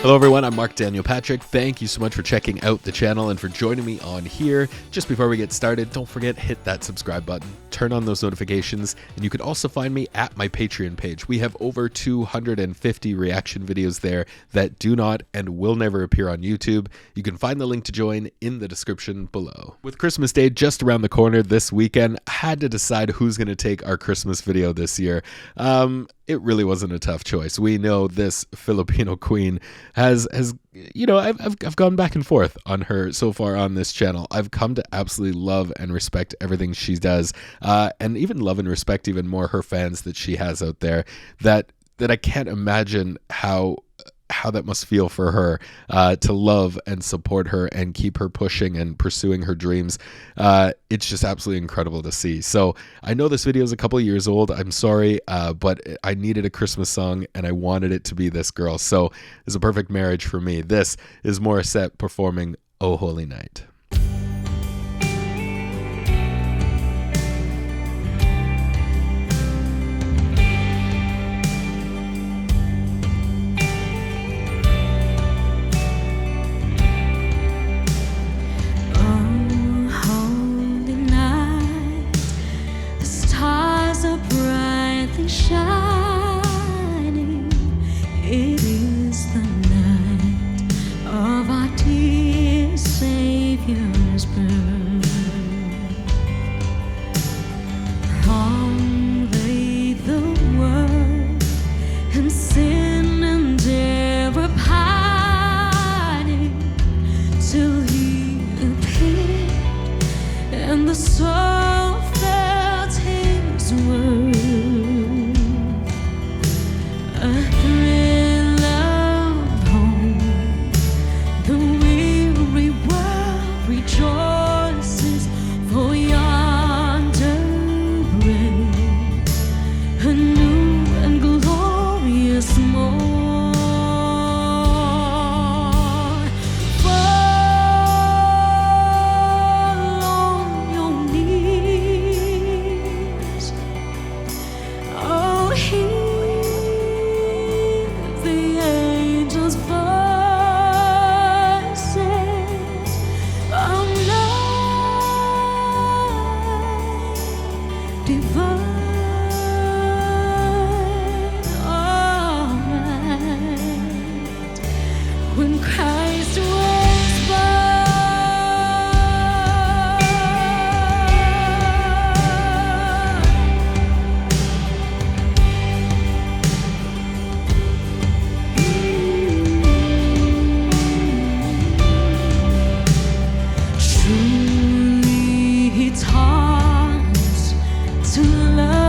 Hello everyone, I'm Marc Daniel Patrick. Thank you so much for checking out the channel and for joining me on here. Just before we get started, don't forget, hit that subscribe button, turn on those notifications, and you can also find me at my Patreon page. We have over 250 reaction videos there that do not and will never appear on YouTube. You can find the link to join in the description below. With Christmas Day just around the corner this weekend, I had to decide who's going to take our Christmas video this year. It really wasn't a tough choice. We know this Filipino queen has you know, I've gone back and forth on her so far on this channel. I've come to absolutely love and respect everything she does, and even love and respect even more her fans that she has out there. That I can't imagine how that must feel for her to love and support her and keep her pushing and pursuing her dreams. It's just absolutely incredible to see. So I know this video is a couple of years old. I'm sorry, but I needed a Christmas song and I wanted it to be this girl. So it's a perfect marriage for me. This is Morrissette performing "Oh Holy Night." Shining, it is the night of our dear Savior's birth. Long lay the world in sin and error pining, till He appeared and the soul felt His word. When Christ was truly He taught to love.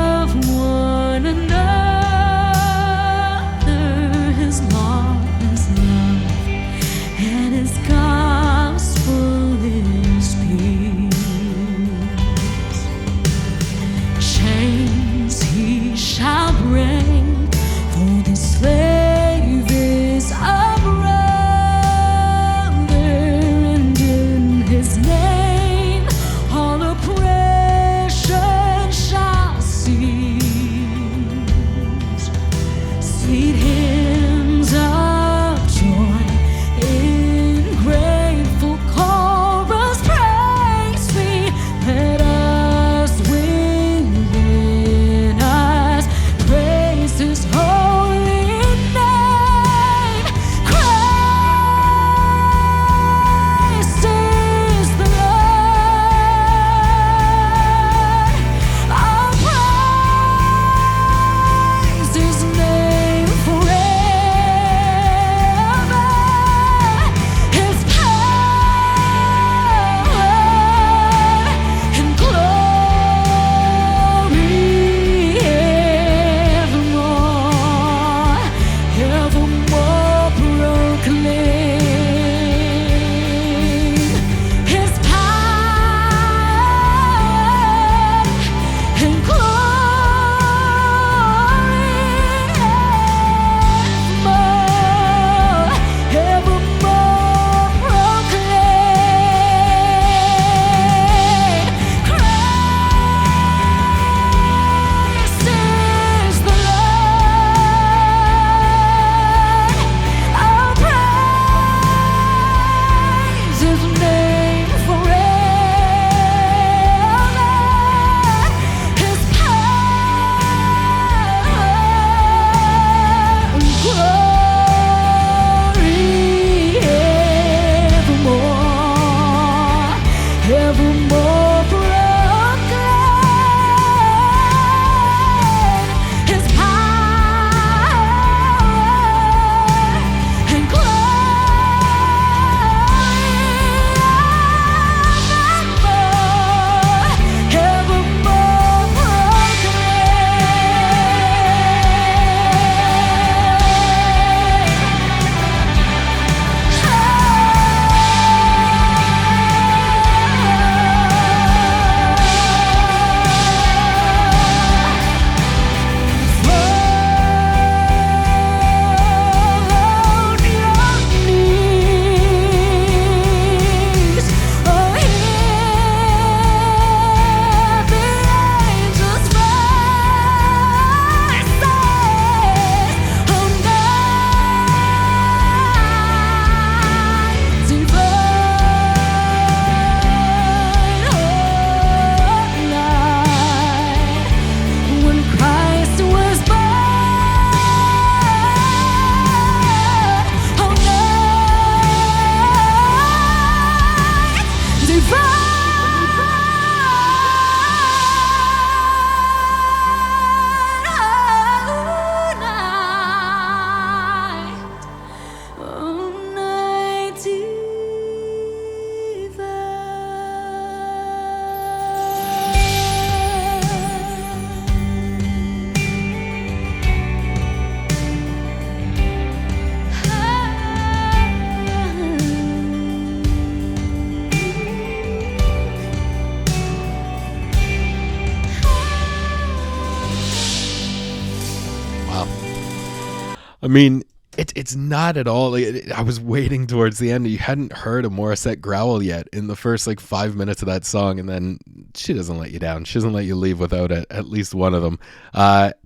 I mean, it's not at all. I was waiting towards the end. You hadn't heard a Morissette growl yet in the first like 5 minutes of that song, and then she doesn't let you down. She doesn't let you leave without at least one of them.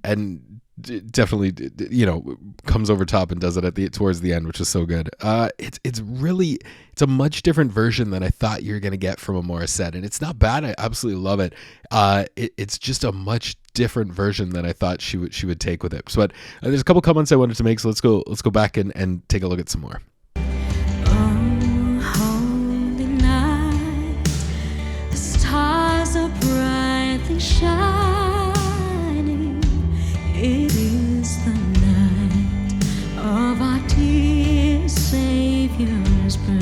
And definitely, comes over top and does it towards the end, which is so good. It's a much different version than I thought you were gonna get from a Morissette, and it's not bad. I absolutely love it. It's just a much different version than I thought she would take with it. But there's a couple comments I wanted to make, so let's go back and take a look at some more. Holy night, the stars are brightly shining. It is the night of our dear Savior's birth.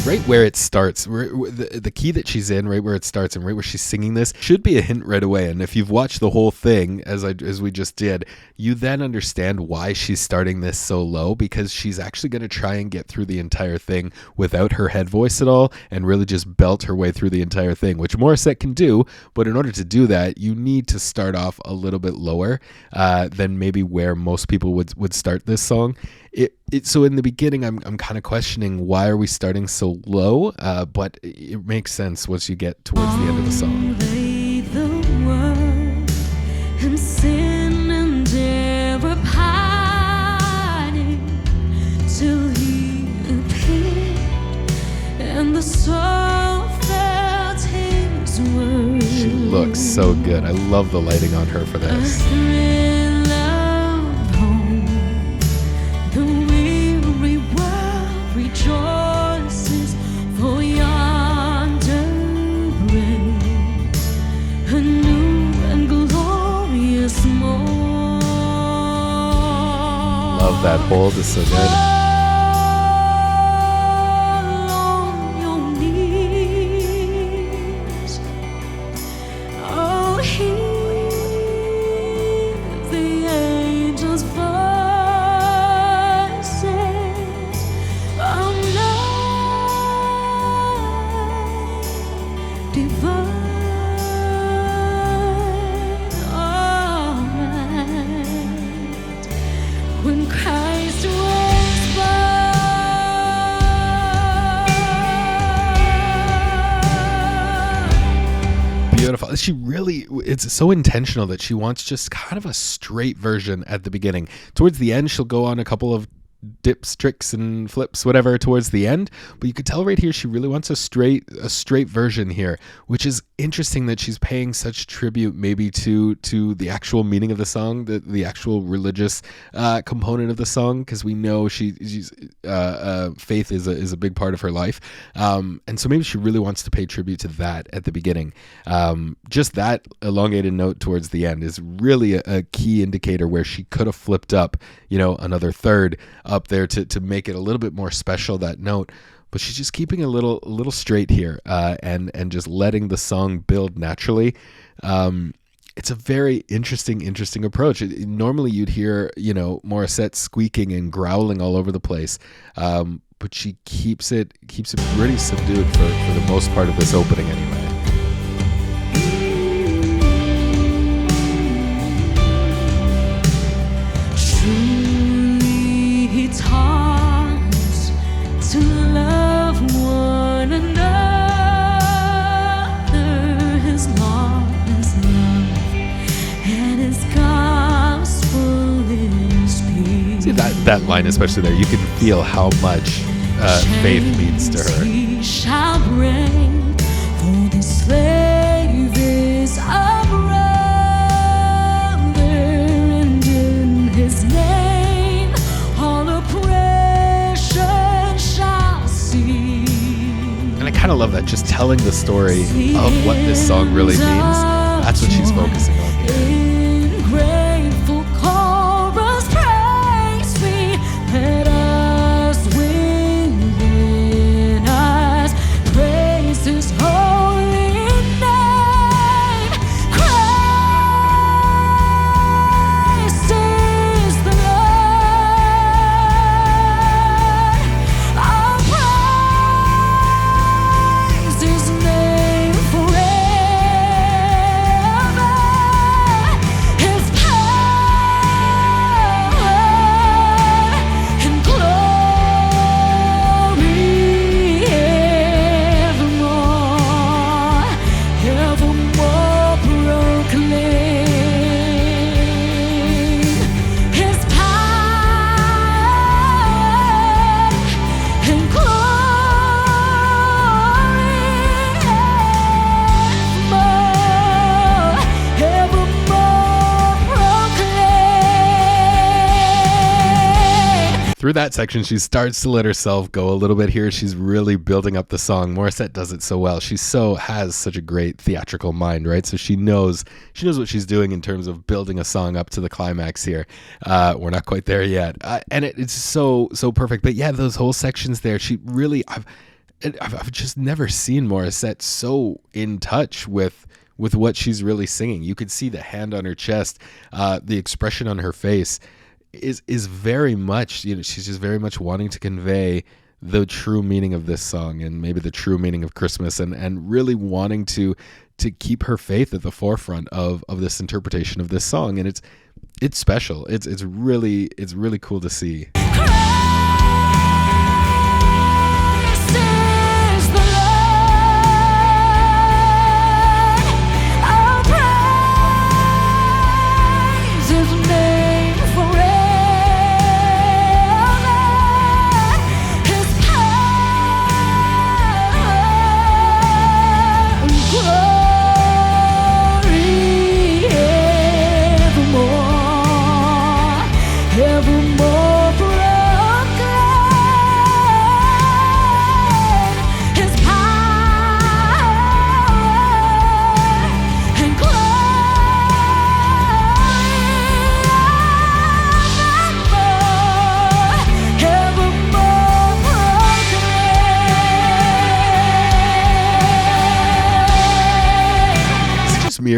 Right where it starts, the key that she's in, right where it starts and right where she's singing this, should be a hint right away. And if you've watched the whole thing, as we just did, you then understand why she's starting this so low, because she's actually going to try and get through the entire thing without her head voice at all and really just belt her way through the entire thing, which Morissette can do. But in order to do that, you need to start off a little bit lower than maybe where most people would start this song. So in the beginning, I'm kind of questioning, why are we starting so low? But it makes sense once you get towards the end of the song. The world and sin and error pining till he appeared and the soul felt his word. She looks so good. I love the lighting on her for this. Rejoices for yonder breaks a new and glorious morn. Love that hold, is so good. On your knees, oh, hear the angels' voices of love divine. All right, when Christ was born. Beautiful. It's so intentional that she wants just kind of a straight version at the beginning. Towards the end, she'll go on a couple of dips, tricks, and flips, whatever, towards the end, but you could tell right here she really wants a straight version here, which is interesting that she's paying such tribute maybe to the actual meaning of the song, the actual religious component of the song, because we know she's faith is a big part of her life, and so maybe she really wants to pay tribute to that at the beginning. Just that elongated note towards the end is really a key indicator where she could have flipped up another third up there to make it a little bit more special, that note, but she's just keeping a little straight here, and just letting the song build naturally. It's a very interesting approach. Normally you'd hear Morissette squeaking and growling all over the place, but she keeps it pretty subdued for the most part of this opening anyway. It's hard to love one another. His law is love, and His gospel is peace. See that line especially there, you can feel how much faith means to her. He shall reign, for the slave is a brother, and in His name And I kind of love that, just telling the story of what this song really means. That's what she's focusing on here. In grateful chorus praise we, let us within us praise His holy name. Christ is the Lord. Our praise His name forever. through that section, she starts to let herself go a little bit here. She's really building up the song. Morissette does it so well. She has such a great theatrical mind, right? So she knows what she's doing in terms of building a song up to the climax here. We're not quite there yet. And it's so perfect. But yeah, those whole sections there, she really, I've just never seen Morissette so in touch with what she's really singing. You could see the hand on her chest, the expression on her face is very much, she's just very much wanting to convey the true meaning of this song and maybe the true meaning of Christmas, and really wanting to keep her faith at the forefront of this interpretation of this song. And it's special. It's really cool to see.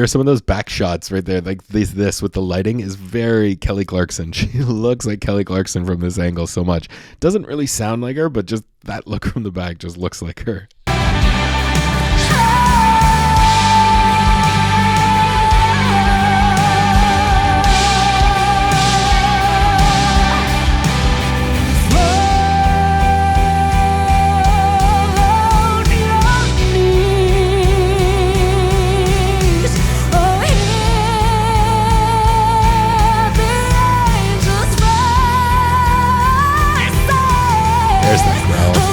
Some of those back shots right there, like this with the lighting, is very Kelly Clarkson. She looks like Kelly Clarkson from this angle so much. Doesn't really sound like her, but just that look from the back just looks like her. There's that growl.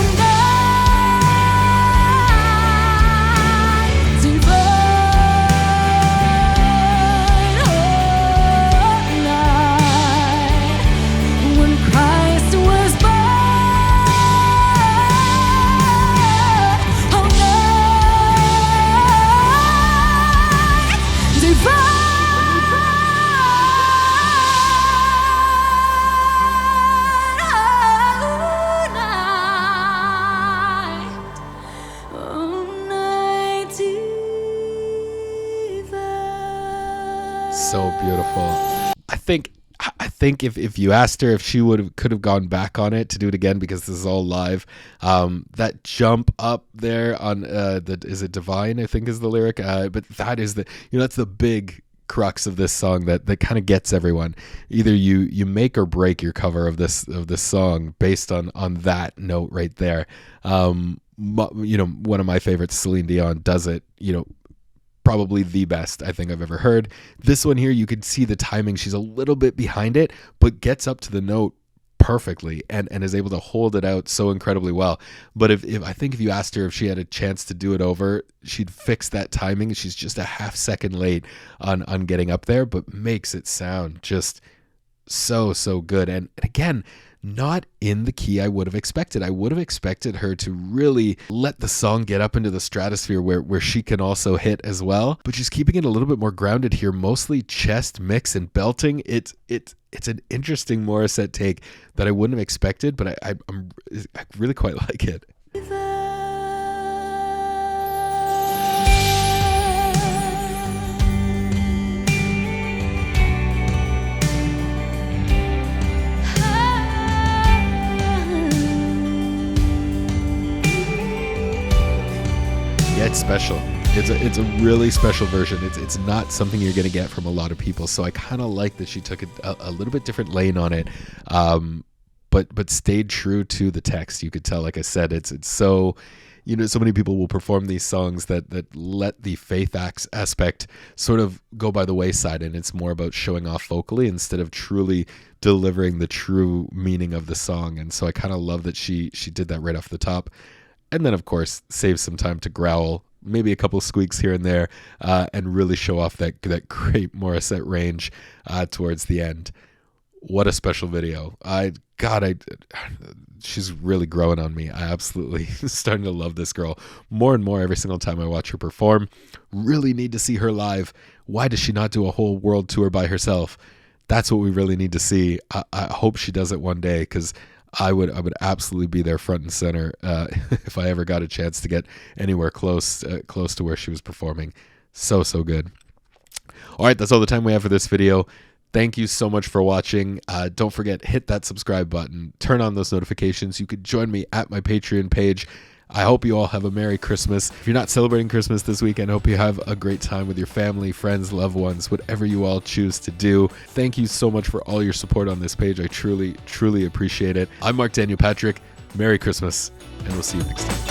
So beautiful. I think if you asked her if she could have gone back on it to do it again, because this is all live, that jump up there on is it Divine, I think is the lyric, but that is that's the big crux of this song that kind of gets everyone. Either you make or break your cover of this song based on that note right there. One of my favorites, Celine Dion, does it, probably the best I think I've ever heard. This one here, you could see the timing. She's a little bit behind it, but gets up to the note perfectly and is able to hold it out so incredibly well. But if you asked her if she had a chance to do it over, she'd fix that timing. She's just a half second late on getting up there, but makes it sound just so good. And again, not in the key I would have expected. I would have expected her to really let the song get up into the stratosphere where she can also hit as well, but she's keeping it a little bit more grounded here, mostly chest mix and belting. It's an interesting Morissette take that I wouldn't have expected, but I really quite like it. It's special. It's a really special version. It's not something you're going to get from a lot of people. So I kind of like that she took a little bit different lane on it, but stayed true to the text. You could tell, like I said, it's so, so many people will perform these songs that let the faith aspect sort of go by the wayside, and it's more about showing off vocally instead of truly delivering the true meaning of the song. And so I kind of love that she did that right off the top. And then, of course, save some time to growl, maybe a couple of squeaks here and there, and really show off that great Morissette range towards the end. What a special video. I God, she's really growing on me. I absolutely starting to love this girl more and more every single time I watch her perform. Really need to see her live. Why does she not do a whole world tour by herself? That's what we really need to see. I hope she does it one day, because I would absolutely be there front and center if I ever got a chance to get anywhere close to where she was performing. So good. All right, that's all the time we have for this video. Thank you so much for watching. Don't forget, hit that subscribe button, turn on those notifications. You could join me at my Patreon page. I hope you all have a Merry Christmas. If you're not celebrating Christmas this weekend, I hope you have a great time with your family, friends, loved ones, whatever you all choose to do. Thank you so much for all your support on this page. I truly appreciate it. I'm Mark Daniel Patrick. Merry Christmas, and we'll see you next time.